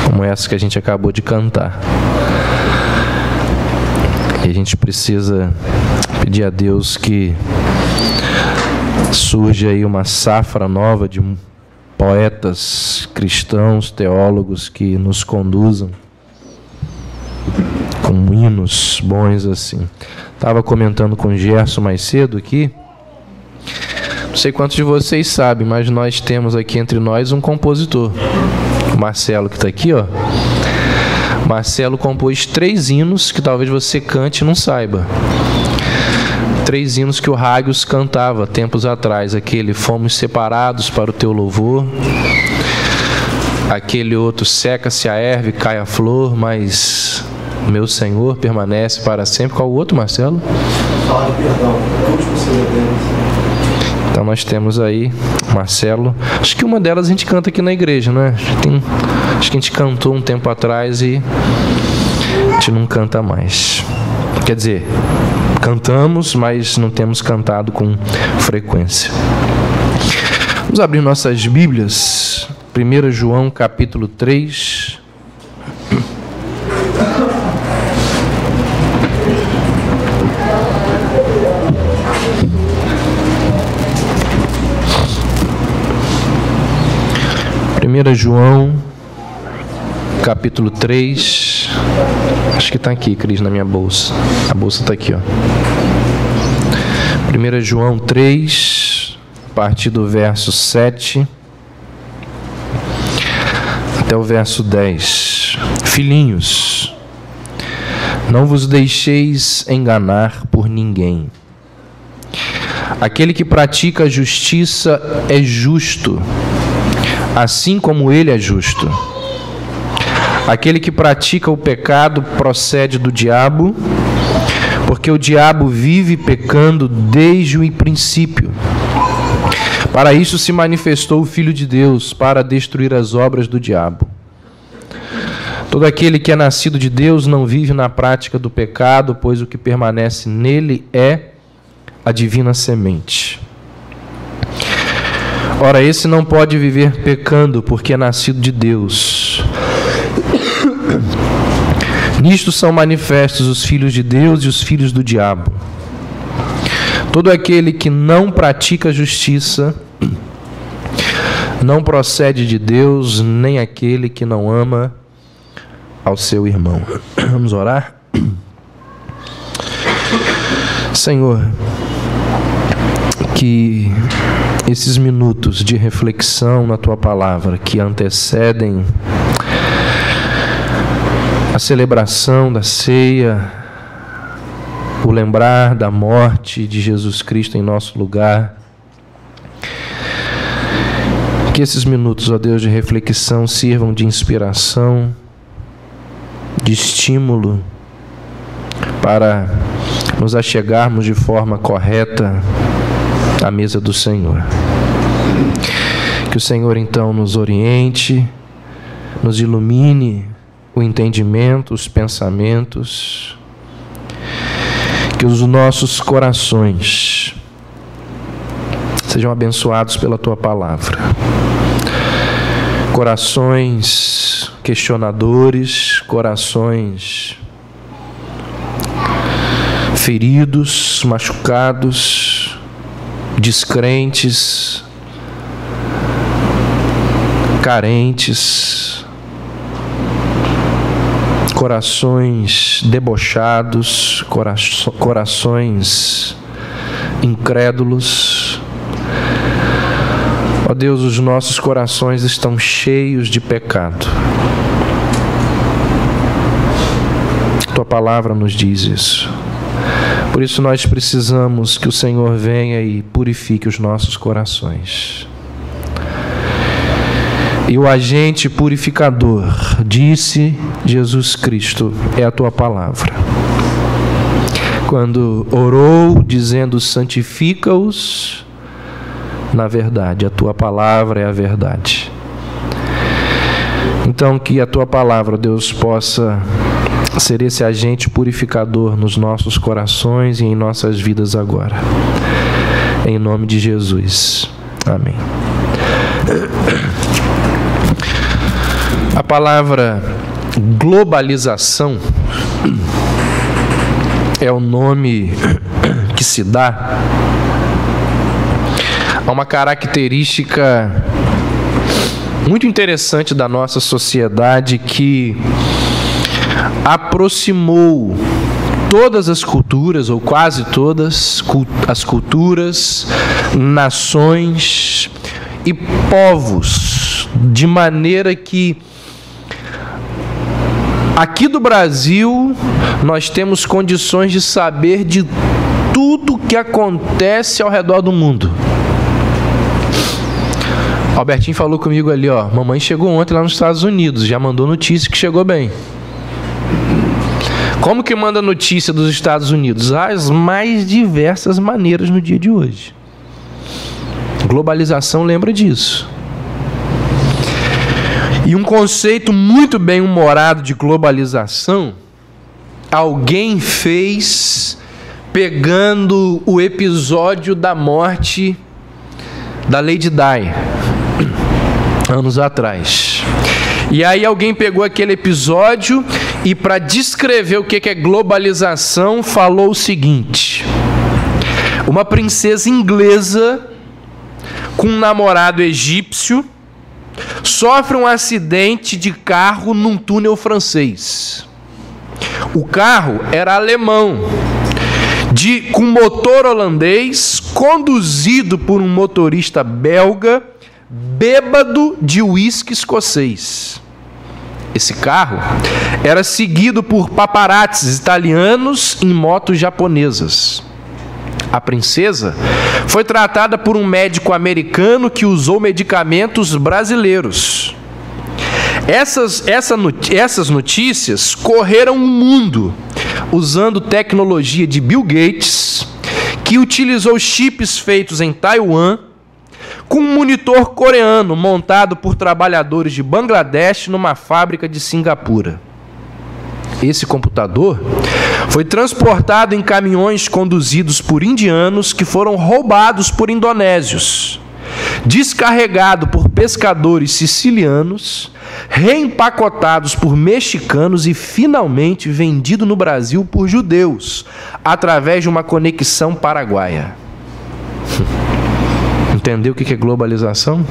como essa que a gente acabou de cantar. E a gente precisa pedir a Deus que surja aí uma safra nova de poetas, cristãos, teólogos que nos conduzam com hinos bons assim. Estava comentando com o Gerson mais cedo aqui. Não sei quantos de vocês sabem, mas nós temos aqui entre nós um compositor. O Marcelo, que está aqui, ó. Marcelo compôs 3 hinos que talvez você cante e não saiba. 3 hinos que o Hagios cantava tempos atrás. Aquele Fomos Separados para o Teu Louvor. Aquele outro Seca-se a erva e cai a flor, mas meu Senhor permanece para sempre. Qual o outro, Marcelo? Fala de perdão. Último CD deles. Então nós temos aí Marcelo. Acho que uma delas a gente canta aqui na igreja, não é? Acho que a gente cantou um tempo atrás e a gente não canta mais. Quer dizer, cantamos, mas não temos cantado com frequência. Vamos abrir nossas Bíblias. 1 João capítulo 3. João, capítulo 3. Acho que está aqui, Cris, na minha bolsa. A bolsa está aqui, ó. 1 João 3, a partir do verso 7 até o verso 10. Filhinhos, não vos deixeis enganar por ninguém. Aquele que pratica a justiça é justo, assim como ele é justo. Aquele que pratica o pecado procede do diabo, porque o diabo vive pecando desde o princípio. Para isso se manifestou o Filho de Deus, para destruir as obras do diabo. Todo aquele que é nascido de Deus não vive na prática do pecado, pois o que permanece nele é a divina semente. Ora, esse não pode viver pecando, porque é nascido de Deus. Nisto são manifestos os filhos de Deus e os filhos do diabo. Todo aquele que não pratica a justiça não procede de Deus, nem aquele que não ama ao seu irmão. Vamos orar? Senhor, que esses minutos de reflexão na Tua Palavra que antecedem a celebração da ceia, o lembrar da morte de Jesus Cristo em nosso lugar, que esses minutos, ó Deus, de reflexão sirvam de inspiração, de estímulo para nos achegarmos de forma correta à mesa do Senhor. Que o Senhor então nos oriente, nos ilumine o entendimento, os pensamentos, que os nossos corações sejam abençoados pela Tua Palavra. Corações questionadores, corações feridos, machucados, descrentes, carentes, corações debochados, corações incrédulos. Ó Deus, os nossos corações estão cheios de pecado. Tua palavra nos diz isso. Por isso nós precisamos que o Senhor venha e purifique os nossos corações. E o agente purificador, disse Jesus Cristo, é a Tua palavra. Quando orou, dizendo, santifica-os na verdade. A Tua palavra é a verdade. Então, que a Tua palavra, Deus, possa ser esse agente purificador nos nossos corações e em nossas vidas agora. Em nome de Jesus. Amém. A palavra globalização é o nome que se dá a uma característica muito interessante da nossa sociedade que aproximou todas as culturas, ou quase todas as culturas, nações e povos, de maneira que aqui do Brasil nós temos condições de saber de tudo que acontece ao redor do mundo. Albertinho falou comigo ali, ó, mamãe chegou ontem lá nos Estados Unidos, já mandou notícia que chegou bem. Como que manda notícia dos Estados Unidos? As mais diversas maneiras no dia de hoje. Globalização lembra disso. E um conceito muito bem humorado de globalização, alguém fez pegando o episódio da morte da Lady Di, anos atrás. E aí alguém pegou aquele episódio e, para descrever o que é globalização, falou o seguinte: uma princesa inglesa com um namorado egípcio sofre um acidente de carro num túnel francês. O carro era alemão, com motor holandês, conduzido por um motorista belga, bêbado de uísque escocês. Esse carro era seguido por paparazzis italianos em motos japonesas. A princesa foi tratada por um médico americano que usou medicamentos brasileiros. Essas notícias correram o mundo usando tecnologia de Bill Gates, que utilizou chips feitos em Taiwan, com um monitor coreano montado por trabalhadores de Bangladesh numa fábrica de Singapura. Esse computador foi transportado em caminhões conduzidos por indianos que foram roubados por indonésios, descarregado por pescadores sicilianos, reempacotados por mexicanos e finalmente vendido no Brasil por judeus, através de uma conexão paraguaia. Entendeu o que é globalização?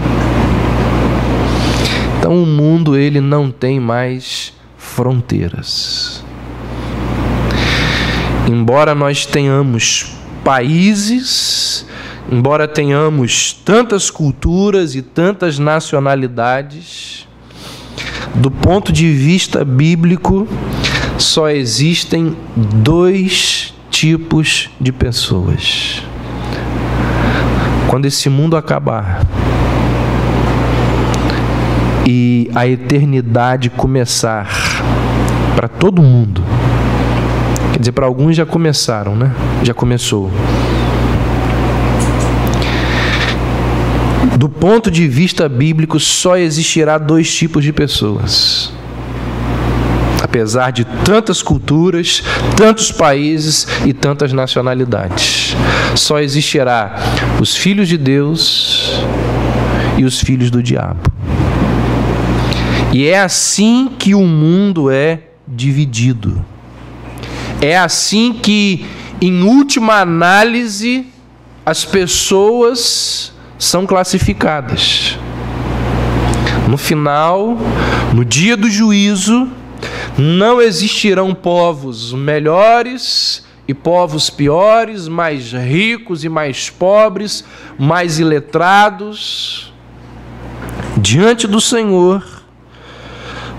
Então o mundo, ele não tem mais fronteiras. Embora nós tenhamos países, embora tenhamos tantas culturas e tantas nacionalidades, do ponto de vista bíblico, só existem dois tipos de pessoas. Quando esse mundo acabar e a eternidade começar para todo mundo, quer dizer, para alguns já começaram, né? Já começou. Do ponto de vista bíblico, só existirá dois tipos de pessoas. Apesar de tantas culturas, tantos países e tantas nacionalidades, só existirá os filhos de Deus e os filhos do diabo. E é assim que o mundo é dividido. É assim que, em última análise, as pessoas são classificadas. No final, no dia do juízo, não existirão povos melhores e povos piores, mais ricos e mais pobres, mais iletrados. Diante do Senhor,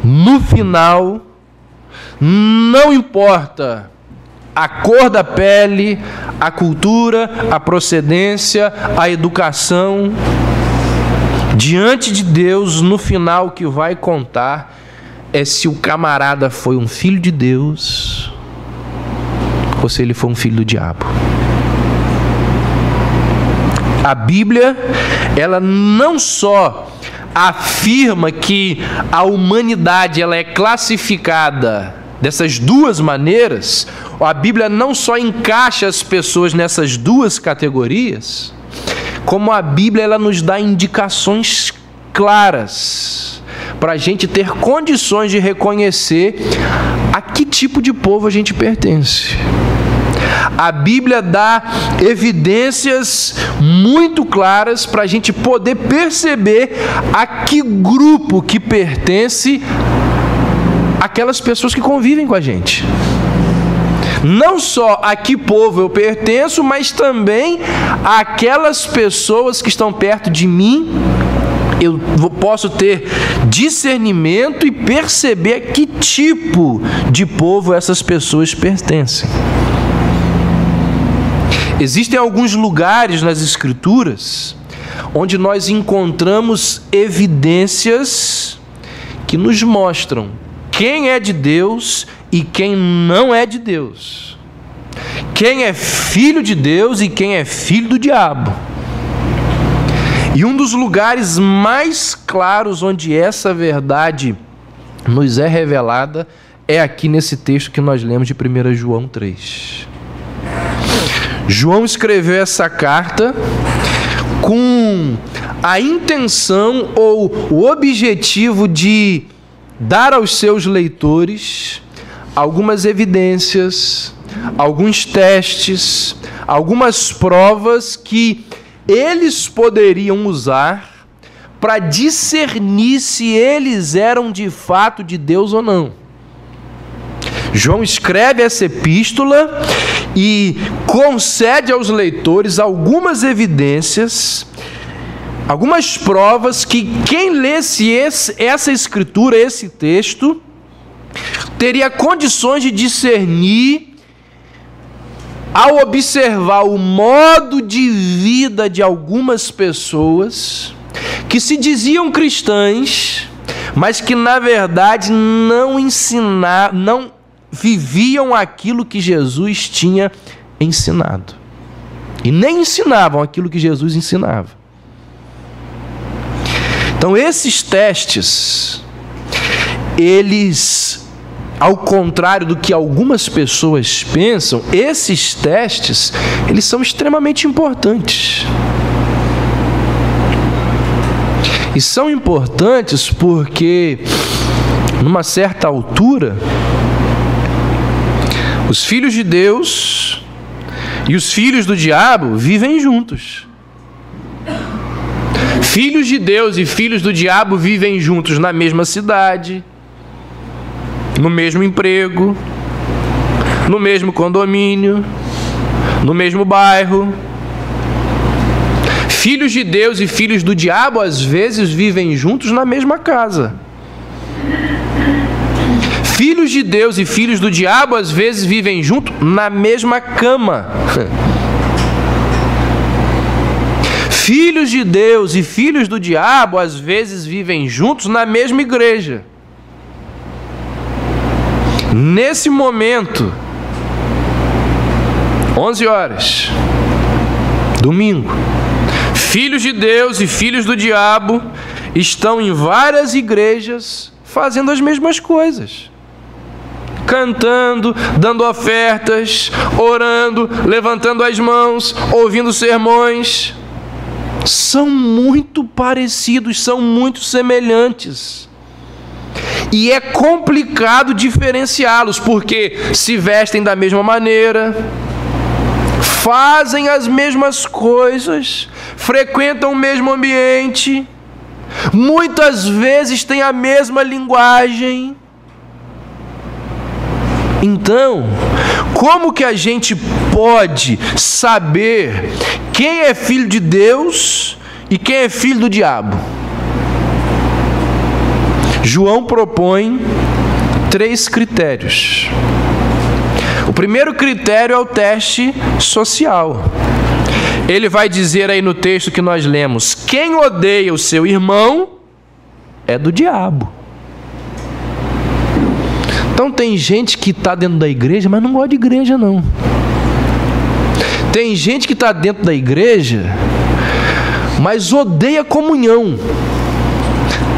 no final, não importa a cor da pele, a cultura, a procedência, a educação, diante de Deus, no final, o que vai contar é se o camarada foi um filho de Deus ou se ele foi um filho do diabo. A Bíblia, ela não só afirma que a humanidade, ela é classificada dessas duas maneiras, a Bíblia não só encaixa as pessoas nessas duas categorias, como a Bíblia, ela nos dá indicações claras para a gente ter condições de reconhecer a que tipo de povo a gente pertence. A Bíblia dá evidências muito claras para a gente poder perceber a que grupo que pertence aquelas pessoas que convivem com a gente. Não só a que povo eu pertenço, mas também aquelas pessoas que estão perto de mim. Eu posso ter discernimento e perceber a que tipo de povo essas pessoas pertencem. Existem alguns lugares nas Escrituras onde nós encontramos evidências que nos mostram quem é de Deus e quem não é de Deus. Quem é filho de Deus e quem é filho do diabo. E um dos lugares mais claros onde essa verdade nos é revelada é aqui nesse texto que nós lemos de 1 João 3. João escreveu essa carta com a intenção ou o objetivo de dar aos seus leitores algumas evidências, alguns testes, algumas provas que eles poderiam usar para discernir se eles eram de fato de Deus ou não. João escreve essa epístola e concede aos leitores algumas evidências, algumas provas que quem lesse essa escritura, esse texto, teria condições de discernir ao observar o modo de vida de algumas pessoas que se diziam cristãs, mas que na verdade não viviam aquilo que Jesus tinha ensinado. E nem ensinavam aquilo que Jesus ensinava. Então esses testes, eles, ao contrário do que algumas pessoas pensam, esses testes, eles são extremamente importantes. E são importantes porque, numa certa altura, os filhos de Deus e os filhos do diabo vivem juntos. Filhos de Deus e filhos do diabo vivem juntos na mesma cidade, no mesmo emprego, no mesmo condomínio, no mesmo bairro. Filhos de Deus e filhos do diabo às vezes vivem juntos na mesma casa. Filhos de Deus e filhos do diabo às vezes vivem juntos na mesma cama. Filhos de Deus e filhos do diabo às vezes vivem juntos na mesma igreja. Nesse momento, 11 horas, domingo, filhos de Deus e filhos do diabo estão em várias igrejas fazendo as mesmas coisas. Cantando, dando ofertas, orando, levantando as mãos, ouvindo sermões. São muito parecidos, são muito semelhantes. E é complicado diferenciá-los, porque se vestem da mesma maneira, fazem as mesmas coisas, frequentam o mesmo ambiente, muitas vezes têm a mesma linguagem. Então, como que a gente pode saber quem é filho de Deus e quem é filho do diabo? João propõe 3 critérios. O primeiro critério é o teste social. Ele vai dizer aí no texto que nós lemos: quem odeia o seu irmão é do diabo. Então tem gente que está dentro da igreja, mas não gosta de igreja não. Tem gente que está dentro da igreja, mas odeia comunhão.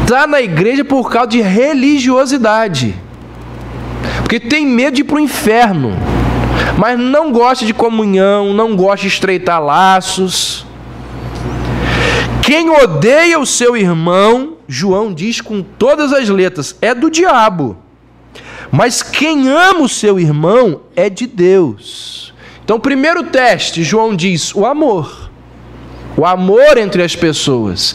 Está na igreja por causa de religiosidade, porque tem medo de ir para o inferno, mas não gosta de comunhão, não gosta de estreitar laços. Quem odeia o seu irmão João diz com todas as letras, é do diabo. Mas quem ama o seu irmão é de Deus. Então, primeiro teste, João diz, o amor. O amor entre as pessoas.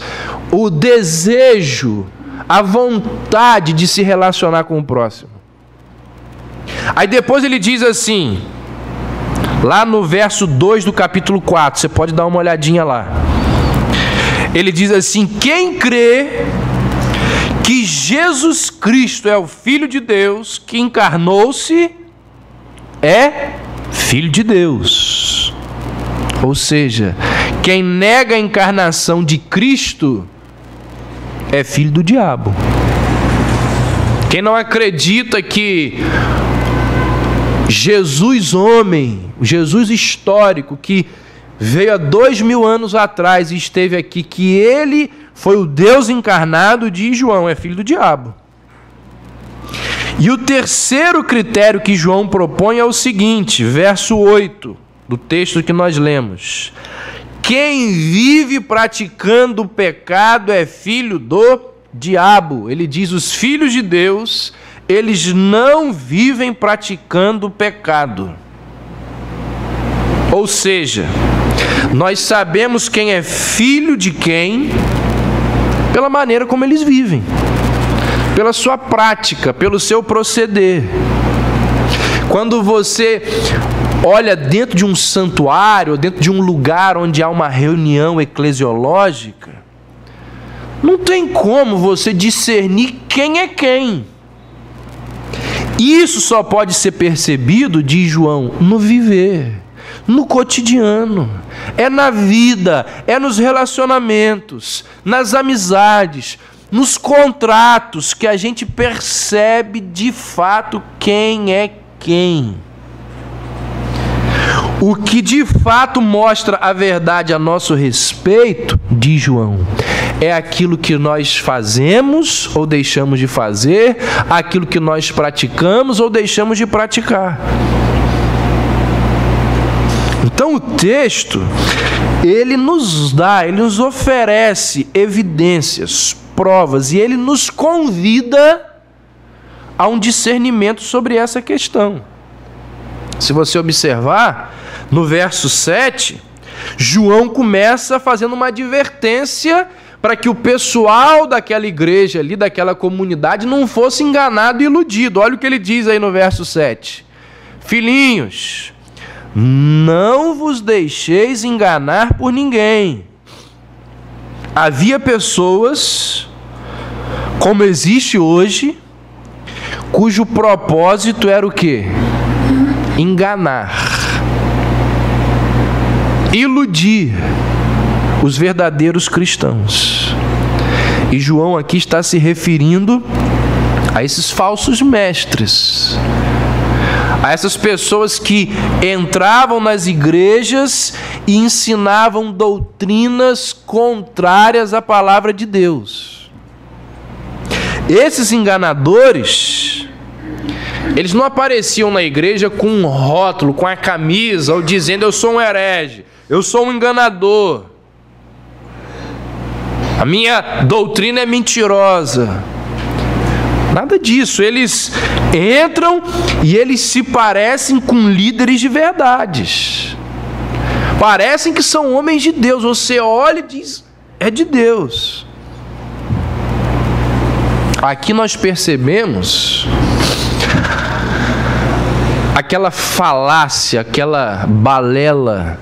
O desejo, a vontade de se relacionar com o próximo. Aí depois ele diz assim, lá no verso 2 do capítulo 4, você pode dar uma olhadinha lá. Ele diz assim, quem crê que Jesus Cristo é o Filho de Deus, que encarnou-se, é Filho de Deus. Ou seja, quem nega a encarnação de Cristo é filho do diabo. Quem não acredita que Jesus homem, Jesus histórico, que veio há 2000 anos atrás e esteve aqui, que ele foi o Deus encarnado, diz João, é filho do diabo. E o terceiro critério que João propõe é o seguinte, verso 8 do texto que nós lemos. Quem vive praticando o pecado é filho do diabo. Ele diz, os filhos de Deus, eles não vivem praticando o pecado. Ou seja, nós sabemos quem é filho de quem pela maneira como eles vivem, pela sua prática, pelo seu proceder. Quando você olha dentro de um santuário, dentro de um lugar onde há uma reunião eclesiológica, não tem como você discernir quem é quem. Isso só pode ser percebido, diz João, no viver, no cotidiano, é na vida, é nos relacionamentos, nas amizades, nos contratos que a gente percebe de fato quem é quem. O que de fato mostra a verdade a nosso respeito, diz João, é aquilo que nós fazemos ou deixamos de fazer, aquilo que nós praticamos ou deixamos de praticar. Então o texto, ele nos dá, ele nos oferece evidências, provas, e ele nos convida a um discernimento sobre essa questão. Se você observar, no verso 7, João começa fazendo uma advertência para que o pessoal daquela igreja ali, daquela comunidade, não fosse enganado e iludido. Olha o que ele diz aí no verso 7. Filhinhos, não vos deixeis enganar por ninguém. Havia pessoas, como existe hoje, cujo propósito era o quê? Enganar, iludir os verdadeiros cristãos. E João aqui está se referindo a esses falsos mestres, a essas pessoas que entravam nas igrejas e ensinavam doutrinas contrárias à palavra de Deus. Esses enganadores, eles não apareciam na igreja com um rótulo, com a camisa, ou dizendo, eu sou um herege, eu sou um enganador, a minha doutrina é mentirosa. Nada disso. Eles entram e eles se parecem com líderes de verdades. Parecem que são homens de Deus. Você olha e diz, é de Deus. Aqui nós percebemos aquela falácia, aquela balela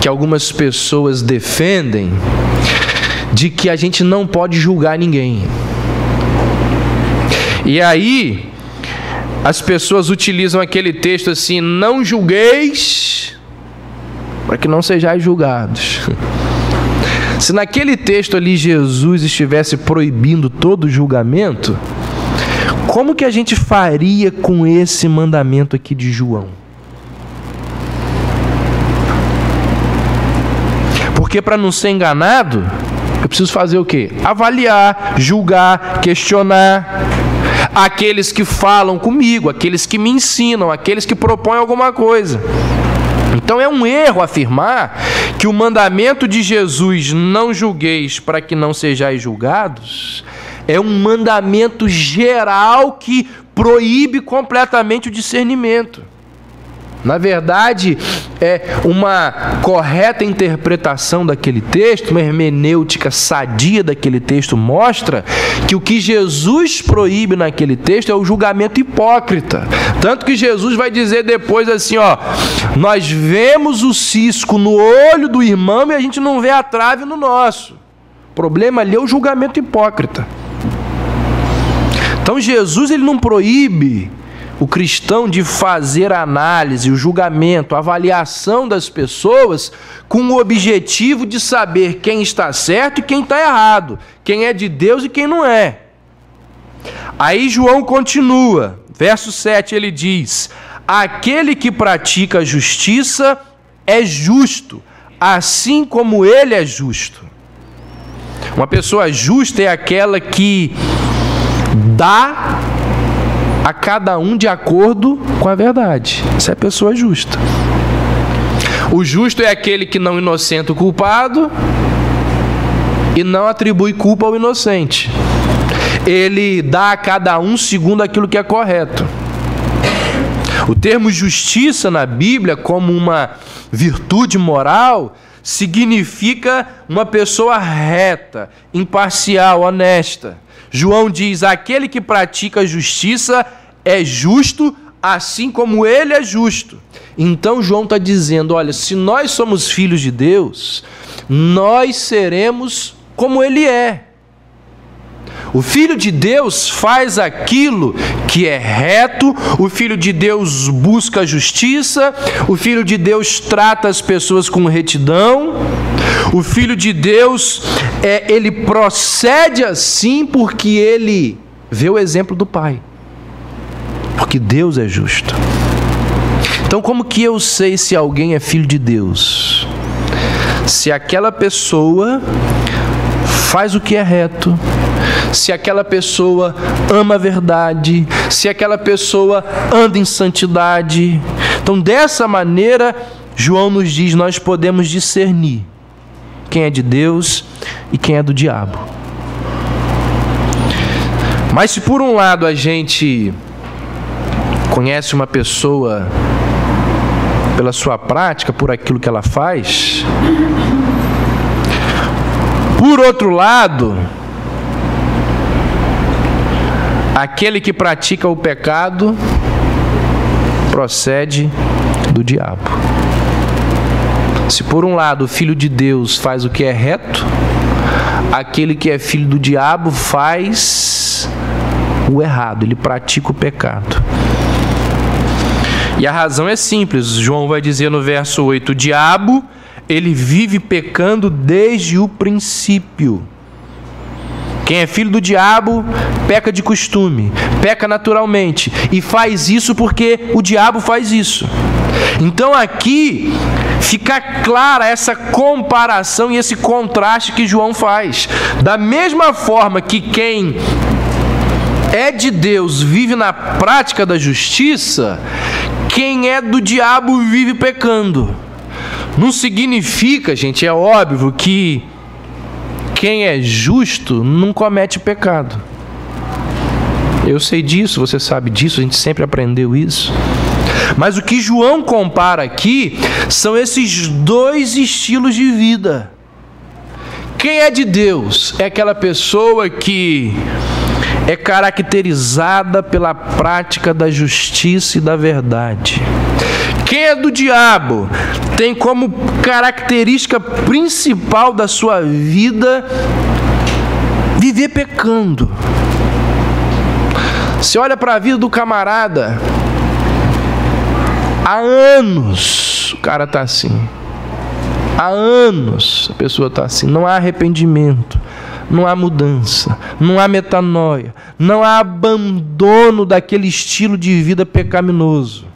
que algumas pessoas defendem de que a gente não pode julgar ninguém. E aí, as pessoas utilizam aquele texto assim, não julgueis, para que não sejais julgados. Se naquele texto ali Jesus estivesse proibindo todo julgamento, como que a gente faria com esse mandamento aqui de João? Porque para não ser enganado, eu preciso fazer o quê? Avaliar, julgar, questionar aqueles que falam comigo, aqueles que me ensinam, aqueles que propõem alguma coisa. Então é um erro afirmar que o mandamento de Jesus, não julgueis para que não sejais julgados, é um mandamento geral que proíbe completamente o discernimento. Na verdade, é uma correta interpretação daquele texto, uma hermenêutica sadia daquele texto mostra que o que Jesus proíbe naquele texto é o julgamento hipócrita. Tanto que Jesus vai dizer depois assim, nós vemos o cisco no olho do irmão e a gente não vê a trave no nosso. O problema ali é o julgamento hipócrita. Então Jesus ele não proíbe o cristão de fazer a análise, o julgamento, a avaliação das pessoas com o objetivo de saber quem está certo e quem está errado, quem é de Deus e quem não é. Aí João continua, verso 7, ele diz: aquele que pratica a justiça é justo, assim como ele é justo. Uma pessoa justa é aquela que dá a cada um de acordo com a verdade. Essa é a pessoa justa. O justo é aquele que não inocenta o culpado e não atribui culpa ao inocente. Ele dá a cada um segundo aquilo que é correto. O termo justiça na Bíblia, como uma virtude moral, significa uma pessoa reta, imparcial, honesta. João diz: aquele que pratica a justiça é justo, assim como ele é justo. Então João está dizendo, olha, se nós somos filhos de Deus, nós seremos como ele é. O Filho de Deus faz aquilo que é reto, o Filho de Deus busca a justiça, o Filho de Deus trata as pessoas com retidão, o Filho de Deus, ele procede assim porque ele vê o exemplo do Pai, porque Deus é justo. Então como que eu sei se alguém é filho de Deus? Se aquela pessoa faz o que é reto, se aquela pessoa ama a verdade, se aquela pessoa anda em santidade. Então, dessa maneira, João nos diz, nós podemos discernir quem é de Deus e quem é do diabo. Mas se por um lado a gente conhece uma pessoa pela sua prática, por aquilo que ela faz, por outro lado, aquele que pratica o pecado procede do diabo. Se por um lado o filho de Deus faz o que é reto, aquele que é filho do diabo faz o errado, ele pratica o pecado. E a razão é simples, João vai dizer no verso 8, o diabo, ele vive pecando desde o princípio. Quem é filho do diabo peca de costume, peca naturalmente e faz isso porque o diabo faz isso. Então aqui fica clara essa comparação e esse contraste que João faz. Da mesma forma que quem é de Deus vive na prática da justiça, quem é do diabo vive pecando. Não significa, gente, é óbvio que quem é justo não comete pecado. Eu sei disso, você sabe disso, a gente sempre aprendeu isso. Mas o que João compara aqui são esses dois estilos de vida. Quem é de Deus é aquela pessoa que é caracterizada pela prática da justiça e da verdade. Quem é do diabo tem como característica principal da sua vida viver pecando. Você olha para a vida do camarada, há anos o cara está assim. Há anos a pessoa está assim. Não há arrependimento, não há mudança, não há metanoia, não há abandono daquele estilo de vida pecaminoso.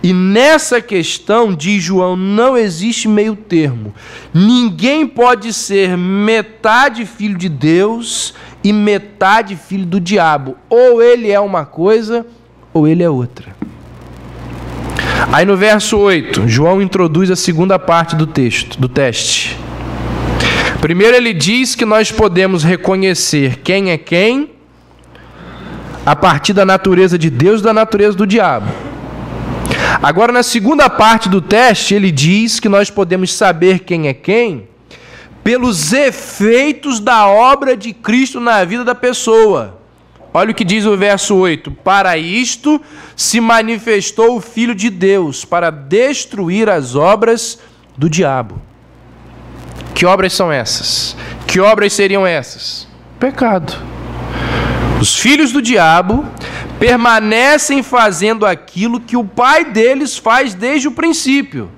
E nessa questão, diz João, não existe meio termo. Ninguém pode ser metade filho de Deus e metade filho do diabo. Ou ele é uma coisa, ou ele é outra. Aí no verso 8, João introduz a segunda parte do teste. Primeiro ele diz que nós podemos reconhecer quem é quem a partir da natureza de Deus e da natureza do diabo. Agora, na segunda parte do teste, ele diz que nós podemos saber quem é quem pelos efeitos da obra de Cristo na vida da pessoa. Olha o que diz o verso 8. Para isto se manifestou o Filho de Deus, para destruir as obras do diabo. Que obras são essas? Que obras seriam essas? Pecado. Os filhos do diabo permanecem fazendo aquilo que o pai deles faz desde o princípio.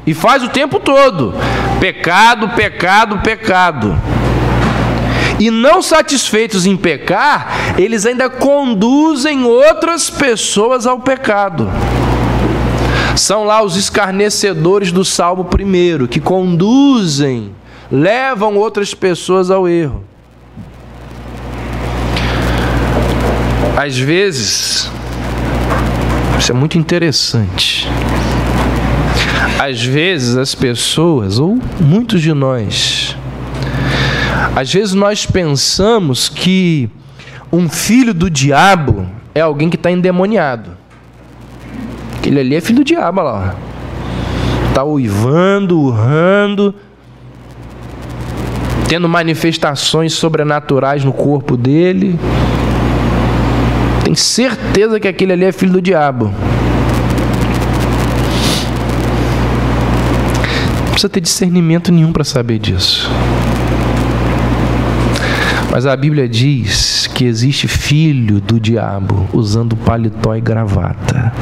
E faz o tempo todo. Pecado, pecado, pecado. E não satisfeitos em pecar, eles ainda conduzem outras pessoas ao pecado. São lá os escarnecedores do Salmo 1, que conduzem, levam outras pessoas ao erro. Às vezes, isso é muito interessante. Às vezes as pessoas, ou muitos de nós, às vezes nós pensamos que um filho do diabo é alguém que está endemoniado. Aquele ali é filho do diabo, olha lá. Está uivando, urrando, tendo manifestações sobrenaturais no corpo dele. Tem certeza que aquele ali é filho do diabo. Não precisa ter discernimento nenhum para saber disso. Mas a Bíblia diz que existe filho do diabo usando paletó e gravata.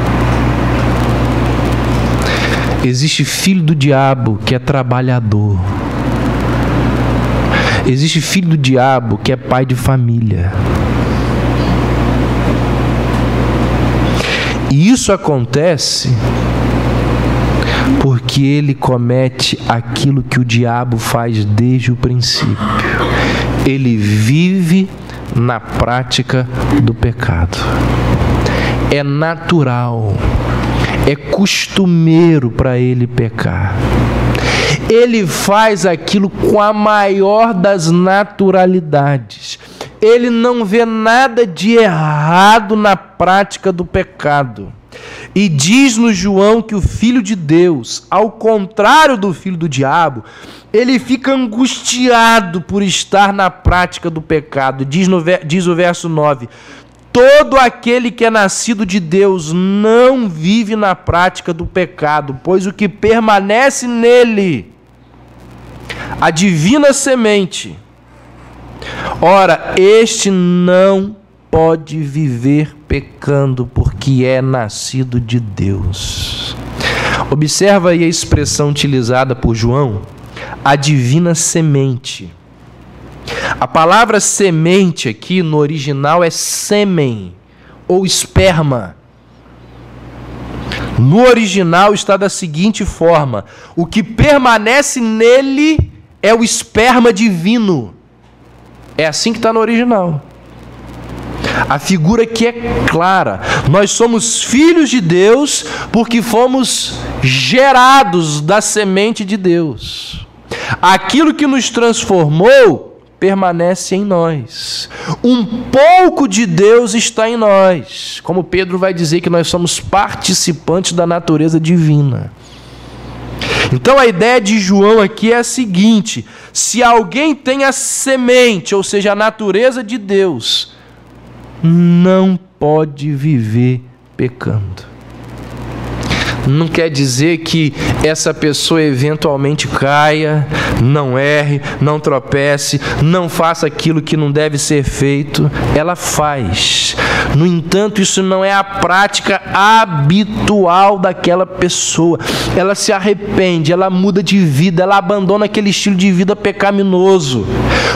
Existe filho do diabo que é trabalhador. Existe filho do diabo que é pai de família. E isso acontece porque ele comete aquilo que o diabo faz desde o princípio. Ele vive na prática do pecado. É natural, é costumeiro para ele pecar. Ele faz aquilo com a maior das naturalidades. Ele não vê nada de errado na prática do pecado. E diz-nos João que o Filho de Deus, ao contrário do filho do diabo, ele fica angustiado por estar na prática do pecado. Diz o verso 9: todo aquele que é nascido de Deus não vive na prática do pecado, pois o que permanece nele, a divina semente, ora, este não pode viver pecando, porque é nascido de Deus. Observa aí a expressão utilizada por João, a divina semente. A palavra semente aqui no original é sêmen ou esperma. No original está da seguinte forma: o que permanece nele é o esperma divino. É assim que está no original. A figura aqui é clara. Nós somos filhos de Deus porque fomos gerados da semente de Deus. Aquilo que nos transformou permanece em nós. Um pouco de Deus está em nós. Como Pedro vai dizer que nós somos participantes da natureza divina. Então a ideia de João aqui é a seguinte: se alguém tem a semente, ou seja, a natureza de Deus, não pode viver pecando. Não quer dizer que essa pessoa eventualmente caia, não erre, não tropece, não faça aquilo que não deve ser feito. Ela faz. No entanto, isso não é a prática habitual daquela pessoa. Ela se arrepende, ela muda de vida, ela abandona aquele estilo de vida pecaminoso.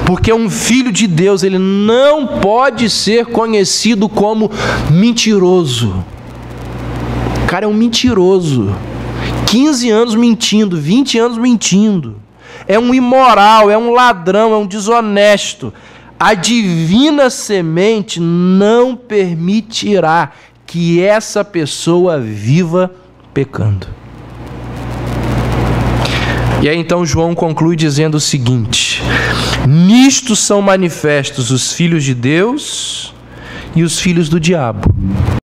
Porque um filho de Deus, ele não pode ser conhecido como mentiroso. O cara é um mentiroso. 15 anos mentindo, 20 anos mentindo. É um imoral, é um ladrão, é um desonesto. A divina semente não permitirá que essa pessoa viva pecando. E aí então João conclui dizendo o seguinte: nisto são manifestos os filhos de Deus e os filhos do diabo.